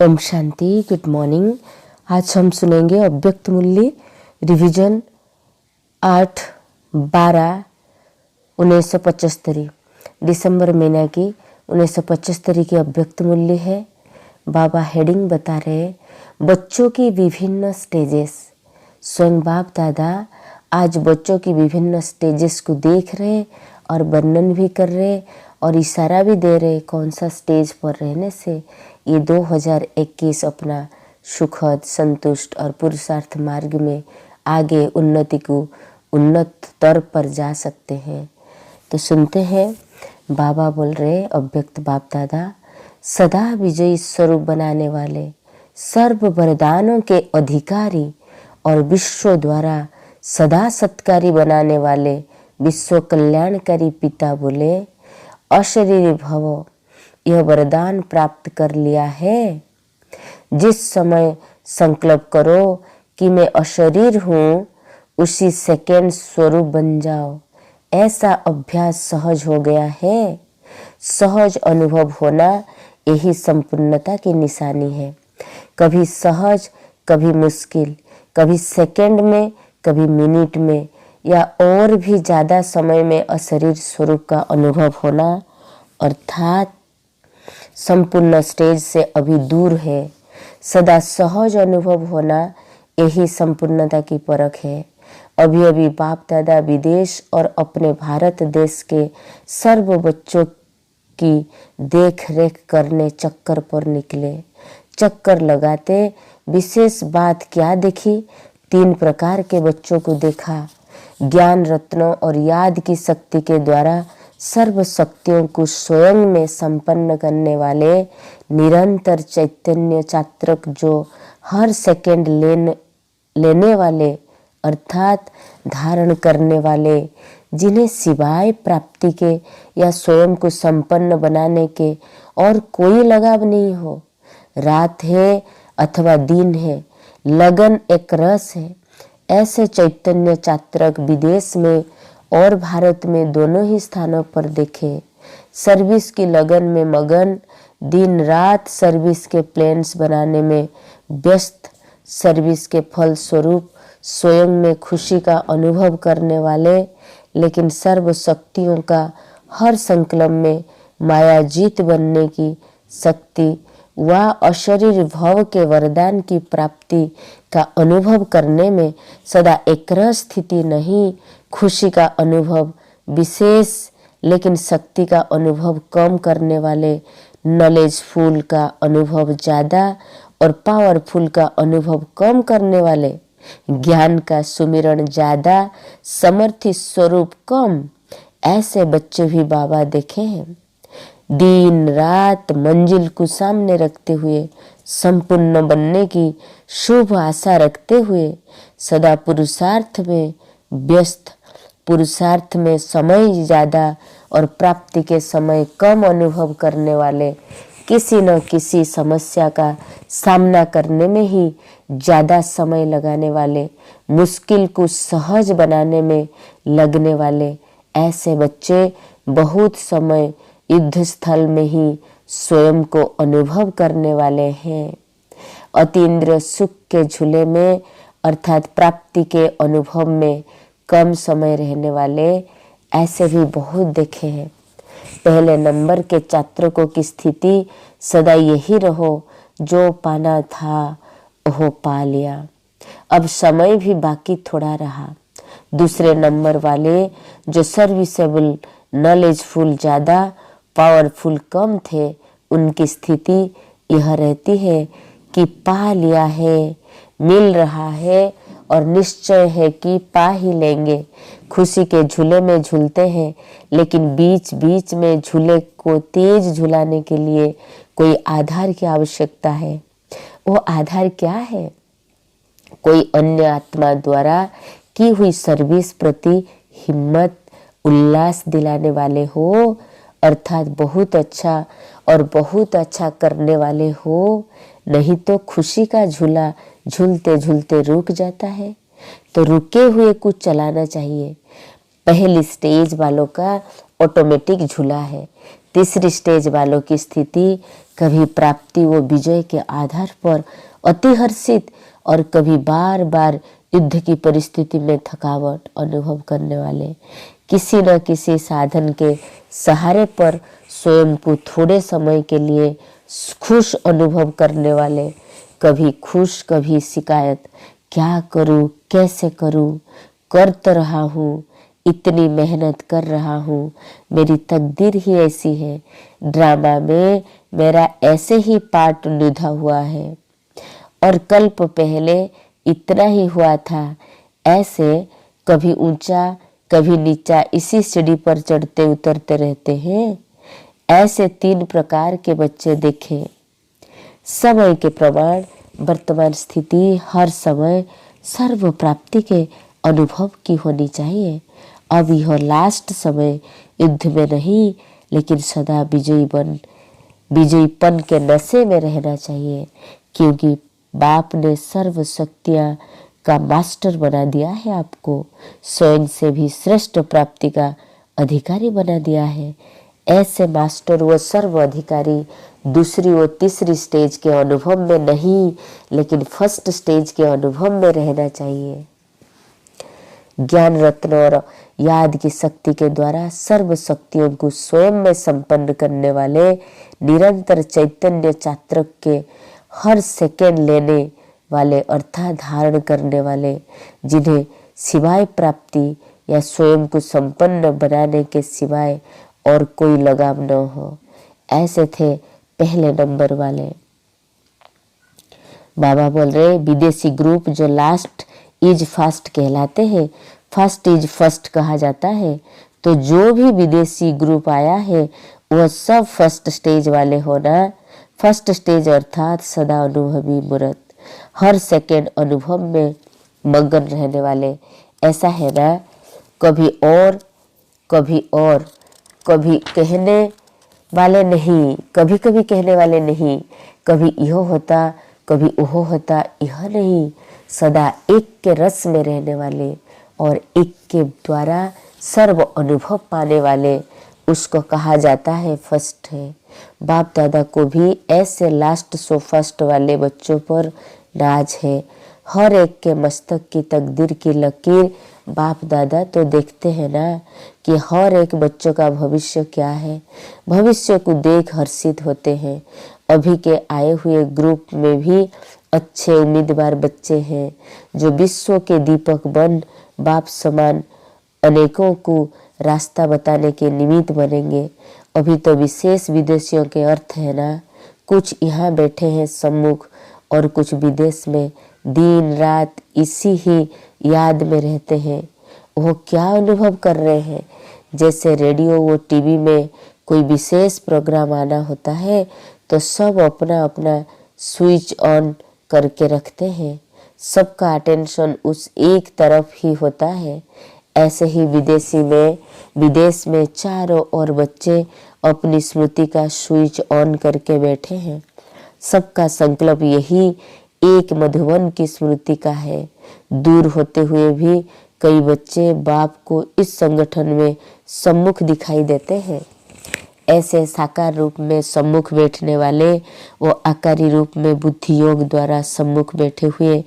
Om Shanti. Good morning. आज हम सुनेंगे अव्यक्त मूल्य रिवीजन 8/12/1975 दिसंबर महीना की 1975 की अव्यक्त मूल्य है। बाबा हेडिंग बता रहे बच्चों की विभिन्न स्टेजेस। स्वयं बाप दादा आज बच्चों की विभिन्न स्टेजेस को देख रहे और वर्णन भी कर रहे और इशारा भी दे रहे कौन सा स्टेज पर रहने से ये 2021 अपना सुखद, संतुष्ट और पुरुषार्थ मार्ग में आगे उन्नति को उन्नत तर पर जा सकते हैं। तो सुनते हैं बाबा बोल रहे अव्यक्त बाप दादा सदा विजयी स्वरूप बनाने वाले, सर्व वरदानों के अधिकारी और विश्व द्वारा सदा सत्कारी बनाने वाले विश्व कल्याणकारी पिता बोले अशरीरी भव, यह वरदान प्राप्त कर लिया है। जिस समय संकल्प करो कि मैं अशरीर हूँ, उसी सेकेंड स्वरूप बन जाओ। ऐसा अभ्यास सहज हो गया है। सहज अनुभव होना यही संपूर्णता की निशानी है। कभी सहज, कभी मुश्किल, कभी सेकंड में, कभी मिनट में या और भी ज़्यादा समय में अशरीर स्वरूप का अनुभव होना अर्थात संपूर्ण स्टेज से अभी दूर है। सदा सहज अनुभव होना यही संपूर्णता की परख है। अभी अभी बाप दादा विदेश और अपने भारत देश के सर्व बच्चों की देख रेख करने चक्कर पर निकले। चक्कर लगाते विशेष बात क्या देखी? 3 प्रकार के बच्चों को देखा। ज्ञान रत्नों और याद की शक्ति के द्वारा सर्व शक्तियों को स्वयं में संपन्न करने वाले निरंतर चैतन्य चात्रक जो हर सेकंड लेने वाले अर्थात धारण करने वाले, जिन्हें सिवाय प्राप्ति के या स्वयं को संपन्न बनाने के और कोई लगाव नहीं हो। रात है अथवा दिन है, लगन एक रस है। ऐसे चैतन्य चात्रक विदेश में और भारत में दोनों ही स्थानों पर देखे। सर्विस की लगन में मगन, दिन रात सर्विस के प्लान्स बनाने में व्यस्त, सर्विस के फल स्वरूप स्वयं में खुशी का अनुभव करने वाले, लेकिन सर्व शक्तियों का हर संकल्प में मायाजीत बनने की शक्ति व अशरीर भव के वरदान की प्राप्ति का अनुभव करने में सदा एकरस स्थिति नहीं, खुशी का अनुभव विशेष लेकिन शक्ति का अनुभव कम करने वाले, नॉलेजफुल का अनुभव ज़्यादा और पावरफुल का अनुभव कम करने वाले, ज्ञान का सुमिरन ज़्यादा, समर्थी स्वरूप कम, ऐसे बच्चे भी बाबा देखे हैं। दिन रात मंजिल को सामने रखते हुए, संपूर्ण बनने की शुभ आशा रखते हुए, सदा पुरुषार्थ में व्यस्त, पुरुषार्थ में समय ज़्यादा और प्राप्ति के समय कम अनुभव करने वाले, किसी न किसी समस्या का सामना करने में ही ज़्यादा समय लगाने वाले, मुश्किल को सहज बनाने में लगने वाले, ऐसे बच्चे बहुत समय युद्ध स्थल में ही स्वयं को अनुभव करने वाले हैं। अतीन्द्रिय सुख के झूले में अर्थात प्राप्ति के अनुभव में कम समय रहने वाले ऐसे भी बहुत देखे हैं। पहले नंबर के चात्रकों की स्थिति सदा यही रहो, जो पाना था वो पा लिया, अब समय भी बाकी थोड़ा रहा। दूसरे नंबर वाले जो सर्विसेबल, नॉलेजफुल ज़्यादा, पावरफुल कम थे, उनकी स्थिति यह रहती है कि पा लिया है, मिल रहा है और निश्चय है कि पा ही लेंगे। खुशी के झूले में झूलते हैं, लेकिन बीच बीच में झूले को तेज झुलाने के लिए कोई आधार की आवश्यकता है। वो आधार क्या है? कोई अन्य आत्मा द्वारा की हुई सर्विस प्रति हिम्मत, उल्लास दिलाने वाले हो, अर्थात बहुत अच्छा और बहुत अच्छा करने वाले हो। नहीं तो खुशी का झूला झूलते झूलते रुक जाता है। तो रुके हुए कुछ चलाना चाहिए। पहली स्टेज वालों का ऑटोमेटिक झूला है, तीसरी स्टेज वालों की स्थिति कभी प्राप्ति व विजय के आधार पर अति हर्षित और कभी बार बार युद्ध की परिस्थिति में थकावट अनुभव करने वाले, किसी न किसी साधन के सहारे पर स्वयं को थोड़े समय के लिए खुश अनुभव करने वाले, कभी खुश कभी शिकायत, क्या करूं कैसे करूं, कर तो रहा हूं, इतनी मेहनत कर रहा हूं, मेरी तकदीर ही ऐसी है, ड्रामा में मेरा ऐसे ही पार्ट निभा हुआ है और कल्प पहले इतना ही हुआ था। ऐसे कभी ऊंचा कभी नीचा इसी सीढ़ी पर चढ़ते उतरते रहते हैं। ऐसे 3 प्रकार के बच्चे देखे। समय के प्रमाण वर्तमान स्थिति हर समय सर्व प्राप्ति के अनुभव की होनी चाहिए। अब यह लास्ट समय युद्ध में नहीं लेकिन सदा विजयीपन के नशे में रहना चाहिए, क्योंकि बाप ने सर्व शक्तियां का मास्टर बना दिया है, आपको स्वयं से भी श्रेष्ठ प्राप्ति का अधिकारी बना दिया है। ऐसे मास्टर व सर्व अधिकारी दूसरी व तीसरी स्टेज के अनुभव में नहीं लेकिन फर्स्ट स्टेज के अनुभव में रहना चाहिए। ज्ञान रत्न और याद की शक्ति के द्वारा सर्व शक्तियों को स्वयं में संपन्न करने वाले निरंतर चैतन्य चात्रक के हर सेकेंड लेने वाले अर्थात धारण करने वाले, जिन्हें सिवाय प्राप्ति या स्वयं को संपन्न बनाने के सिवाय और कोई लगाव न हो, ऐसे थे पहले नंबर वाले। बाबा बोल रहे विदेशी ग्रुप जो लास्ट इज फर्स्ट कहलाते हैं, फर्स्ट इज फर्स्ट कहा जाता है, तो जो भी विदेशी ग्रुप आया है वह सब फर्स्ट स्टेज वाले होना। फर्स्ट स्टेज अर्थात सदा अनुभवी मूर्त, हर सेकेंड अनुभव में मगन रहने वाले, ऐसा है ना। कभी और कभी कहने वाले नहीं, कभी कभी कहने वाले नहीं, कभी यह होता कभी वह होता, यह नहीं, सदा एक के रस में रहने वाले और एक के द्वारा सर्व अनुभव पाने वाले, उसको कहा जाता है फर्स्ट है। बाप दादा को भी ऐसे लास्ट सो फर्स्ट वाले बच्चों पर नाज है। हर एक के मस्तक की तकदीर की लकीर बाप दादा तो देखते हैं ना कि हर एक बच्चों का भविष्य क्या है। भविष्य को देख हर्षित होते हैं। अभी के आए हुए ग्रुप में भी अच्छे उम्मीदवार बच्चे हैं जो विश्व के दीपक बन बाप समान अनेकों को रास्ता बताने के निमित्त बनेंगे। अभी तो विशेष विदेशियों के अर्थ है ना, कुछ यहाँ बैठे हैं सम्मुख और कुछ विदेश में दिन रात इसी ही याद में रहते हैं। वो क्या अनुभव कर रहे हैं, जैसे रेडियो व टीवी में कोई विशेष प्रोग्राम आना होता है तो सब अपना अपना स्विच ऑन करके रखते हैं, सबका अटेंशन उस एक तरफ ही होता है। ऐसे ही विदेश में चारों ओर बच्चे अपनी स्मृति का स्विच ऑन करके बैठे हैं। सबका संकल्प यही एक मधुबन की स्मृति का है। दूर होते हुए भी कई बच्चे बाप को इस संगठन में सम्मुख दिखाई देते हैं। ऐसे साकार रूप में सम्मुख बैठने वाले वो आकारी रूप में बुद्धि योग द्वारा सम्मुख बैठे हुए,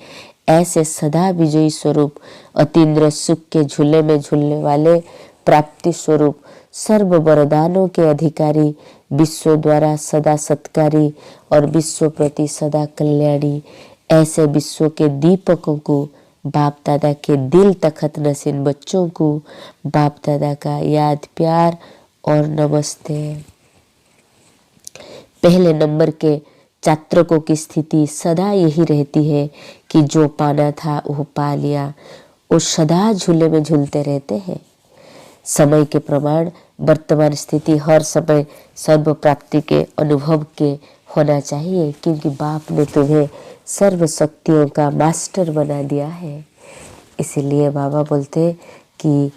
ऐसे सदा विजयी स्वरूप अतीन्द्र सुख के झूले में झूलने वाले प्राप्ति स्वरूप सर्व वरदानों के अधिकारी, विश्व द्वारा सदा सत्कारी और विश्व प्रति सदा कल्याणी, ऐसे विश्व के दीपकों को बाप दादा के दिल तखत नसीन बच्चों को बाप दादा का याद प्यार और नमस्ते। पहले नंबर के छात्रकों की स्थिति सदा यही रहती है कि जो पाना था वो पा लिया, वो सदा झूले में झूलते रहते हैं। समय के प्रमाण वर्तमान स्थिति हर समय सर्व प्राप्ति के अनुभव के होना चाहिए, क्योंकि बाप ने तुम्हें सर्व शक्तियों का मास्टर बना दिया है। इसीलिए बाबा बोलते कि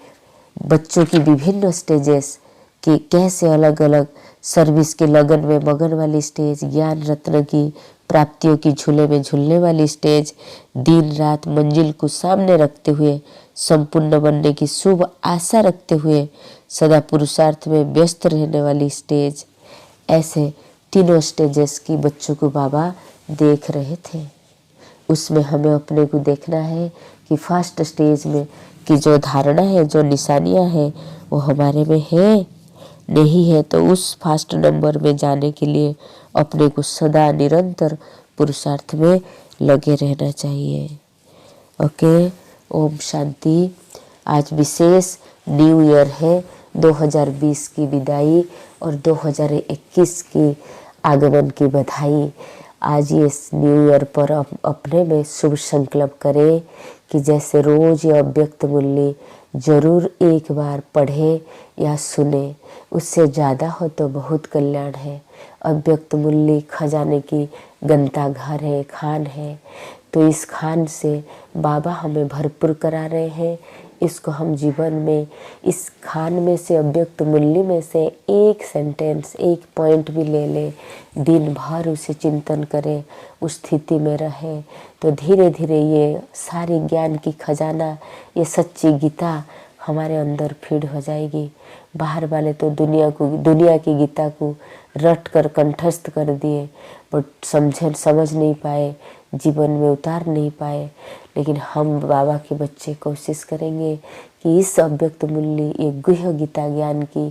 बच्चों की विभिन्न स्टेजेस कि कैसे अलग अलग सर्विस के लगन में मगन वाली स्टेज, ज्ञान रत्न की प्राप्तियों की झूले में झूलने वाली स्टेज, दिन रात मंजिल को सामने रखते हुए, संपूर्ण बनने की शुभ आशा रखते हुए सदा पुरुषार्थ में व्यस्त रहने वाली स्टेज, ऐसे तीनों स्टेजेस की बच्चों को बाबा देख रहे थे। उसमें हमें अपने को देखना है कि फर्स्ट स्टेज में की जो धारणा है, जो निशानियां हैं, वो हमारे में है नहीं है, तो उस फर्स्ट नंबर में जाने के लिए अपने को सदा निरंतर पुरुषार्थ में लगे रहना चाहिए। ओके, ओम शांति। आज विशेष न्यू ईयर है, 2020 की विदाई और 2021 की आगमन की बधाई। आज ये न्यू ईयर पर अपने में शुभ संकल्प करें कि जैसे रोज ये अव्यक्त मूल्य जरूर एक बार पढ़े या सुने, उससे ज़्यादा हो तो बहुत कल्याण है। अव्यक्त मूल्य खजाने की गंता घर है, खान है, तो इस खान से बाबा हमें भरपूर करा रहे हैं। इसको हम जीवन में इस खान में से, अव्यक्त मूल्य में से एक सेंटेंस, एक पॉइंट भी ले ले, दिन भर उसे चिंतन करें, उस स्थिति में रहे, तो धीरे धीरे ये सारी ज्ञान की खजाना, ये सच्ची गीता हमारे अंदर फीड हो जाएगी। बाहर वाले तो दुनिया की गीता को रट कर कंठस्थ कर दिए, बट समझ नहीं पाए, जीवन में उतार नहीं पाए। लेकिन हम बाबा के बच्चे कोशिश करेंगे कि इस अव्यक्त मूल्य, ये गुह्य गीता ज्ञान की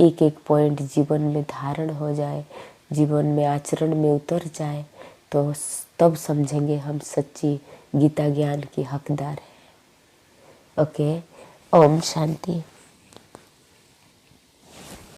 एक एक पॉइंट जीवन में धारण हो जाए, जीवन में आचरण में उतर जाए, तो तब समझेंगे हम सच्ची गीता ज्ञान की हकदार है। ओके, ओम शांति।